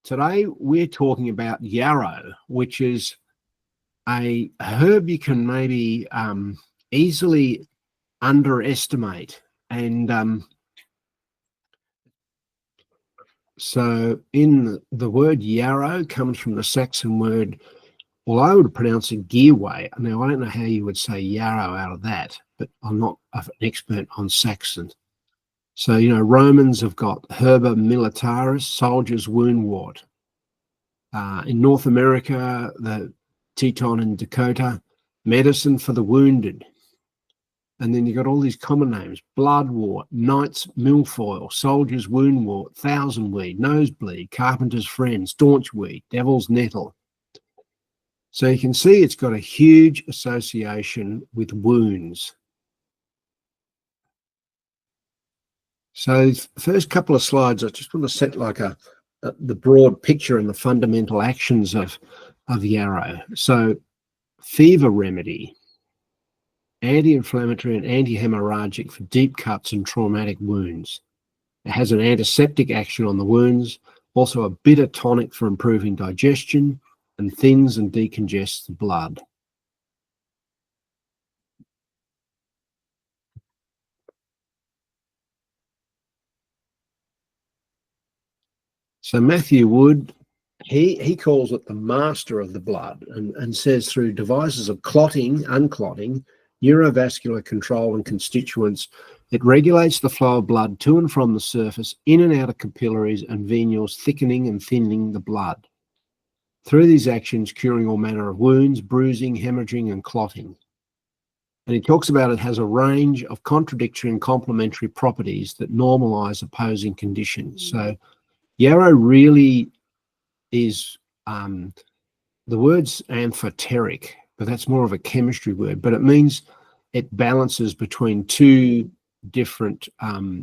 Today we're talking about yarrow, which is a herb you can maybe easily underestimate. And so in the word yarrow comes from the Saxon word, well, I would pronounce it gearway. Now, I don't know how you would say yarrow out of that, but I'm not an expert on Saxon. So, Romans have got herba militaris, soldier's woundwort. In North America, the Teton and Dakota, medicine for the wounded. And then you've got all these common names: bloodwort, knight's milfoil, soldier's woundwort, thousandweed, nosebleed, carpenter's friend, staunchweed, devil's nettle. So you can see it's got a huge association with wounds. So the first couple of slides, I just want to set like the broad picture and the fundamental actions of yarrow. So fever remedy, anti-inflammatory and anti-hemorrhagic for deep cuts and traumatic wounds. It has an antiseptic action on the wounds, also a bitter tonic for improving digestion, and thins and decongests the blood. So Matthew Wood, he calls it the master of the blood, and says through devices of clotting, unclotting, neurovascular control and constituents, it regulates the flow of blood to and from the surface, in and out of capillaries and venules, thickening and thinning the blood. Through these actions, curing all manner of wounds, bruising, hemorrhaging and clotting. And he talks about it has a range of contradictory and complementary properties that normalise opposing conditions. So yarrow really is, the word's amphoteric, but that's more of a chemistry word, but it means it balances between two different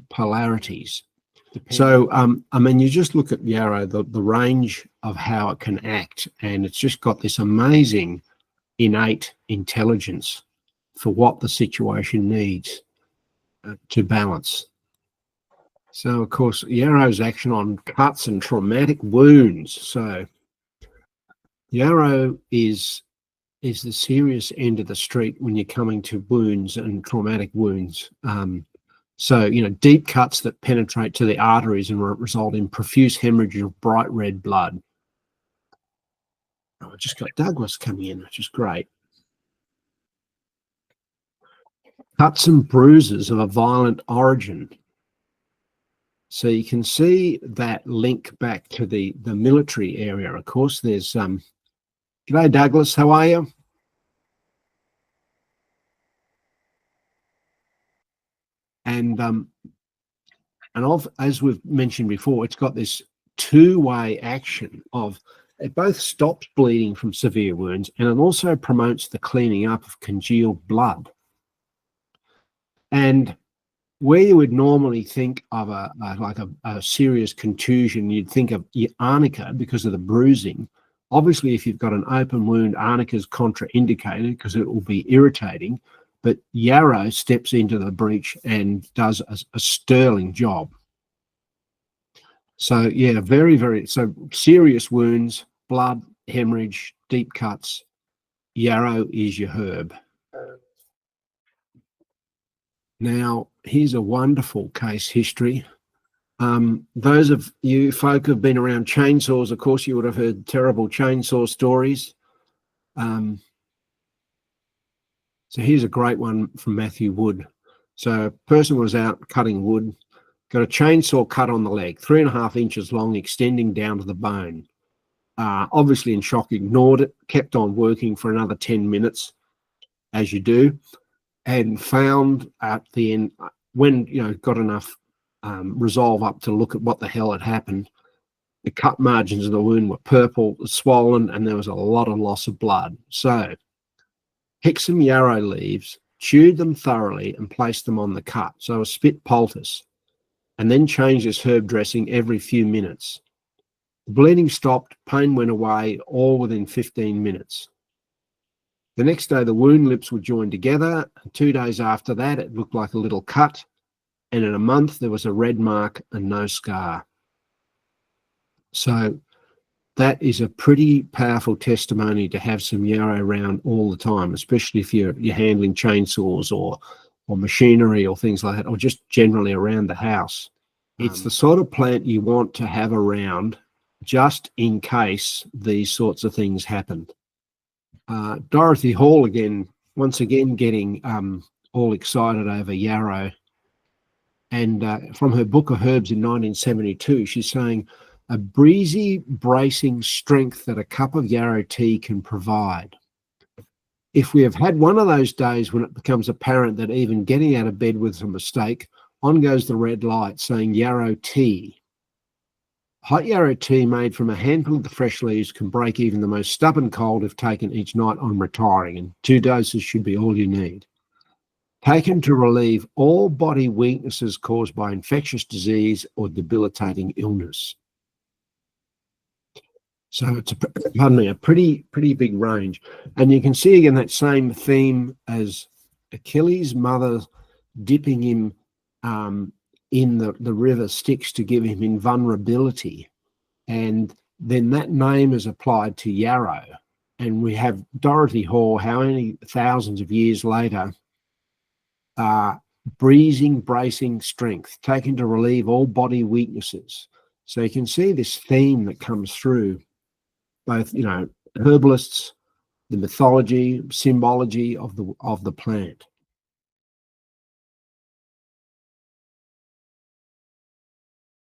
polarities. So, you just look at yarrow, the range of how it can act, and it's just got this amazing innate intelligence for what the situation needs to balance. So, of course, yarrow's action on cuts and traumatic wounds. So, yarrow is the serious end of the street when you're coming to wounds and traumatic wounds. So, deep cuts that penetrate to the arteries and result in profuse hemorrhage of bright red blood. Oh, I just got Douglas coming in, which is great. Cuts and bruises of a violent origin. So you can see that link back to the military area. Of course, there's G'day, Douglas. How are you? And as we've mentioned before, it's got this two-way action of it both stops bleeding from severe wounds, and it also promotes the cleaning up of congealed blood. And where you would normally think of a serious contusion, you'd think of arnica because of the bruising. Obviously, if you've got an open wound, arnica is contraindicated because it will be irritating. But yarrow steps into the breach and does a sterling job. So yeah, so serious wounds, blood, hemorrhage, deep cuts, yarrow is your herb. Now, here's a wonderful case history. Those of you folk who've been around chainsaws, of course, you would have heard terrible chainsaw stories. So here's a great one from Matthew Wood. So a person was out cutting wood, got a chainsaw cut on the leg, 3.5 inches long, extending down to the bone. Obviously in shock, ignored it, kept on working for another 10 minutes, as you do, and found at the end, when got enough resolve up to look at what the hell had happened, the cut margins of the wound were purple, swollen, and there was a lot of loss of blood. So picked some yarrow leaves, chewed them thoroughly, and placed them on the cut, so a spit poultice, and then changed this herb dressing every few minutes. The bleeding stopped, pain went away, all within 15 minutes. The next day, the wound lips were joined together, and 2 days after that, it looked like a little cut, and in a month, there was a red mark and no scar. So that is a pretty powerful testimony to have some yarrow around all the time, especially if you're handling chainsaws or machinery or things like that, or just generally around the house. It's the sort of plant you want to have around just in case these sorts of things happen. Dorothy Hall, once again getting all excited over yarrow. And from her book of herbs in 1972, she's saying, a breezy, bracing strength that a cup of yarrow tea can provide. If we have had one of those days when it becomes apparent that even getting out of bed was a mistake, on goes the red light saying yarrow tea. Hot yarrow tea made from a handful of the fresh leaves can break even the most stubborn cold if taken each night on retiring, and 2 doses should be all you need. Taken to relieve all body weaknesses caused by infectious disease or debilitating illness. So it's a pretty big range. And you can see again that same theme as Achilles' mother dipping him in the river Styx to give him invulnerability. And then that name is applied to yarrow. And we have Dorothy Hall, how many thousands of years later, bracing strength, taken to relieve all body weaknesses. So you can see this theme that comes through both, herbalists, the mythology, symbology of the plant.